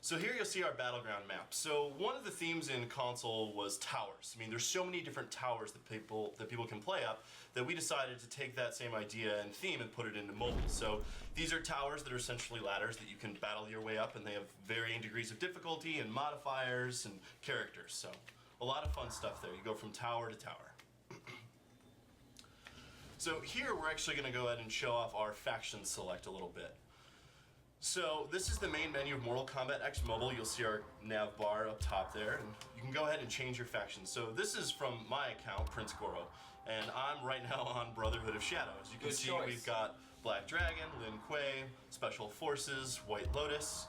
So here you'll see our Battleground Maps. So one of the themes in console was towers. I mean, there's so many different towers that people can play up that we decided to take that same idea and theme and put it into mobile. So these are towers that are essentially ladders that you can battle your way up, and they have varying degrees of difficulty and modifiers and characters. So a lot of fun stuff there. You go from tower to tower. So here we're actually going to go ahead and show off our faction select a little bit. So this is the main menu of Mortal Kombat X Mobile. You'll see our nav bar up top there, and you can go ahead and change your faction. So this is from my account, Prince Goro, and I'm right now on Brotherhood of Shadow. As you can see, we've got Black Dragon, Lin Kuei, Special Forces, White Lotus.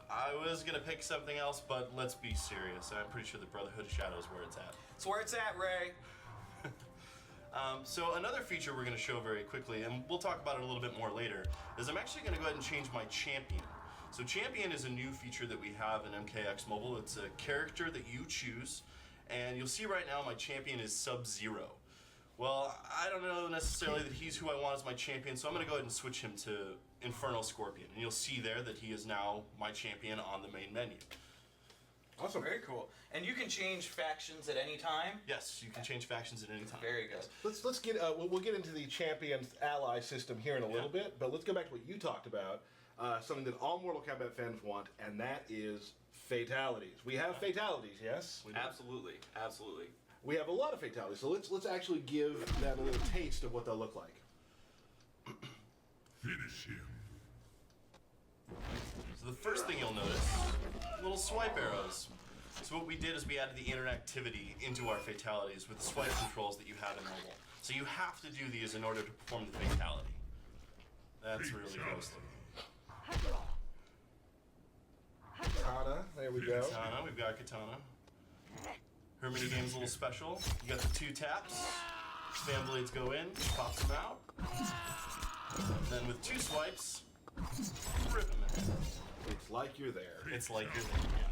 I was going to pick something else, but let's be serious. I'm pretty sure the Brotherhood of Shadow is where it's at. It's where it's at, Ray. So another feature we're going to show very quickly, and we'll talk about it a little bit more later, is I'm actually going to go ahead and change my champion. So champion is a new feature that we have in MKX Mobile. It's a character that you choose, and you'll see right now my champion is Sub-Zero. Well, I don't know necessarily that he's who I want as my champion, so I'm going to go ahead and switch him to Infernal Scorpion, and you'll see there that he is now my champion on the main menu. Awesome. Very cool. And you can change factions at any time? Yes, you can change factions at any time. Very good. Let's get we'll get into the champion ally system here in a little bit, but let's go back to what you talked about, something that all Mortal Kombat fans want, and that is fatalities. We have fatalities, yes? Absolutely, absolutely. We have a lot of fatalities, so let's actually give that a little taste of what they'll look like. Finish him. So the first thing you'll notice, little swipe arrows. So what we did is we added the interactivity into our fatalities with the swipe controls that you have in mobile. So you have to do these in order to perform the fatality. That's really gross looking. Katana, there we go. Katana, we've got Katana. Her minigame's a little special. You got the 2 taps. Fan blades go in, pop them out. And then with 2 swipes, rip them in. It's like you're there. It's like you're there, yeah.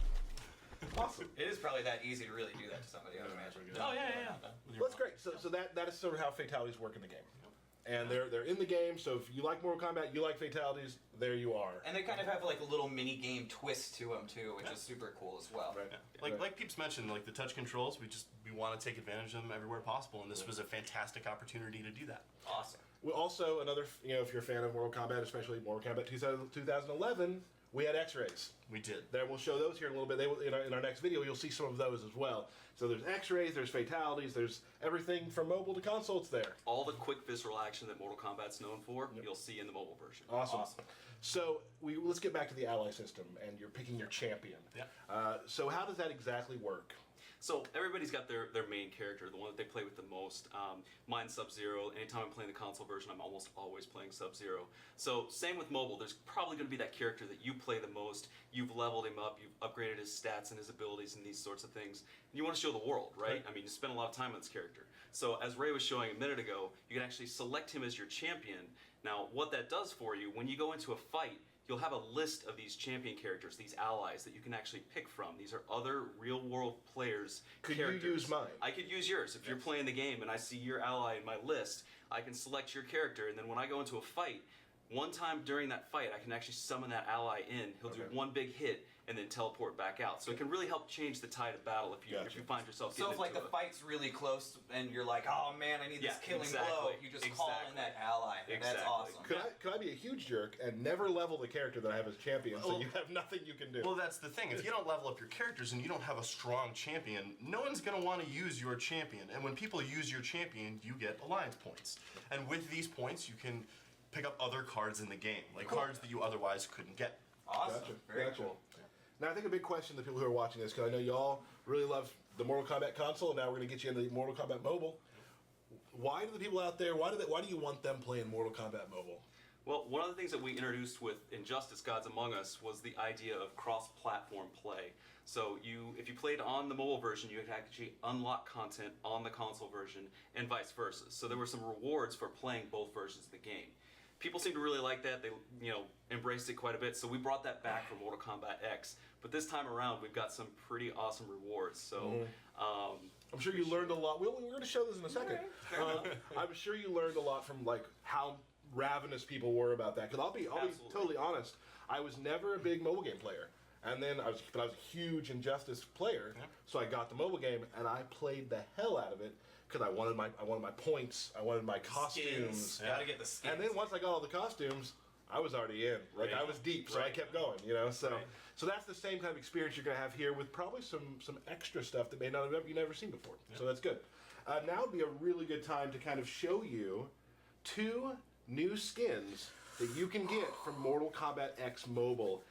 Awesome. It is probably that easy to really do that to somebody, I would imagine. Oh, yeah. Well, that's great. So that is sort of how fatalities work in the game. And they're in the game, so if you like Mortal Kombat, you like fatalities, there you are. And they kind of have like a little mini game twist to them too, which is super cool as well. Right. Yeah. Like Peeps mentioned, like the touch controls, we want to take advantage of them everywhere possible, and this was a fantastic opportunity to do that. Awesome. Well, also, another, if you're a fan of Mortal Kombat, especially Mortal Kombat 2011, we had X-rays. We did. There, we'll show those here in a little bit. They will, in our next video, you'll see some of those as well. So there's X-rays, there's fatalities, there's everything from mobile to console. It's there. All the quick visceral action that Mortal Kombat's known for, you'll see in the mobile version. Awesome. So let's get back to the ally system, and you're picking your champion. Yeah. So how does that exactly work? So everybody's got their main character, the one that they play with the most. Mine's Sub-Zero. Anytime I'm playing the console version, I'm almost always playing Sub-Zero. So same with mobile. There's probably going to be that character that you play the most. You've leveled him up. You've upgraded his stats and his abilities and these sorts of things. And you want to show the world, right? I mean, you spend a lot of time on this character. So as Ray was showing a minute ago, you can actually select him as your champion. Now, what that does for you, when you go into a fight, you'll have a list of these champion characters, these allies that you can actually pick from. These are other real-world players' characters. Could you use mine? I could use yours. If you're playing the game and I see your ally in my list, I can select your character, and then when I go into a fight, one time during that fight, I can actually summon that ally in. He'll do one big hit and then teleport back out. So it can really help change the tide of battle if you find yourself getting So if like the fight's really close and you're like, oh man, I need this killing blow, you just call in that ally. That's awesome. Could I be a huge jerk and never level the character that I have as champion, so you have nothing you can do? Well, that's the thing. If you don't level up your characters and you don't have a strong champion, no one's going to want to use your champion. And when people use your champion, you get alliance points. And with these points, you can pick up other cards in the game, like cards that you otherwise couldn't get. Awesome. Gotcha. Very cool. Now, I think a big question to people who are watching this, because I know you all really love the Mortal Kombat console, and now we're going to get you into the Mortal Kombat Mobile. Why do the people out there, why do you want them playing Mortal Kombat Mobile? Well, one of the things that we introduced with Injustice Gods Among Us was the idea of cross-platform play. So if you played on the mobile version, you could actually unlock content on the console version and vice versa. So there were some rewards for playing both versions of the game. People seem to really like that. They, embraced it quite a bit. So we brought that back for Mortal Kombat X. But this time around, we've got some pretty awesome rewards. So I'm sure you learned a lot. We're going to show this in a second. I'm sure you learned a lot from how ravenous people were about that. Because I'll be totally honest. I was never a big mobile game player. And then I was a huge Injustice player, Yeah. so I got the mobile game and I played the hell out of it because I wanted my points, I wanted my costumes. Skins. Gotta get the skins. And then once I got all the costumes, I was already in. Like Right. I was deep, so I Right. kept going. You know, so Right. so that's the same kind of experience you're gonna have here with probably some extra stuff that may not have you never seen before. So that's good. Now would be a really good time to kind of show you 2 new skins that you can get from Mortal Kombat X Mobile,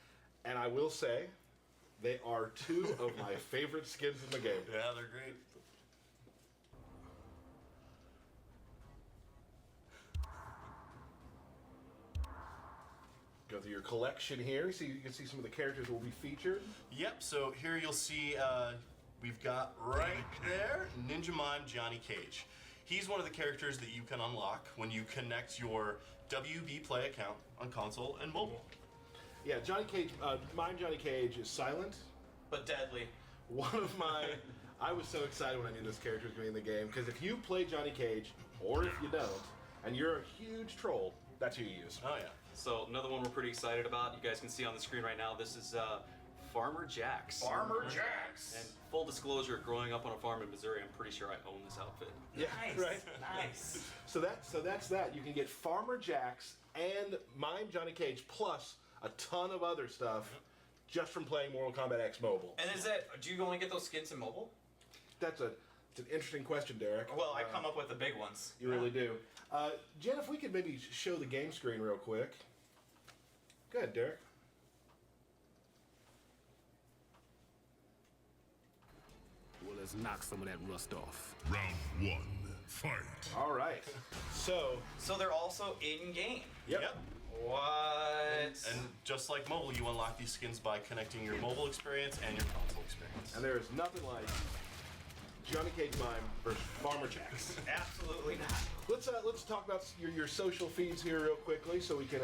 and I will say they are 2 of my favorite skins in the game. Yeah, they're great. Go through your collection here. You can see some of the characters that will be featured. Yep, so here you'll see we've got right there Ninja Mime Johnny Cage. He's one of the characters that you can unlock when you connect your WB Play account on console and mobile. Yeah, Johnny Cage. Mine Johnny Cage is silent. But deadly. One of my, I was so excited when I knew this character was going to be in the game because if you play Johnny Cage, or if you don't, and you're a huge troll, that's who you use. Oh yeah. So another one we're pretty excited about. You guys can see on the screen right now. This is Farmer Jax. Farmer Jax. And full disclosure, growing up on a farm in Missouri, I'm pretty sure I own this outfit. Yeah, Nice. right. Nice. So that's that. You can get Farmer Jax and Mime Johnny Cage plus a ton of other stuff just from playing Mortal Kombat X Mobile. And do you only get those skins in mobile? It's an interesting question, Derek. Well, I come up with the big ones. You really do. Jen, if we could maybe show the game screen real quick. Go ahead, Derek. Well, let's knock some of that rust off. Round 1, fight. All right. So, So they're also in game. yep. What? And just like mobile, you unlock these skins by connecting your mobile experience and your console experience. And there is nothing like Johnny Cage Mime versus Farmer Jax. Absolutely not. Let's talk about your social feeds here real quickly so we can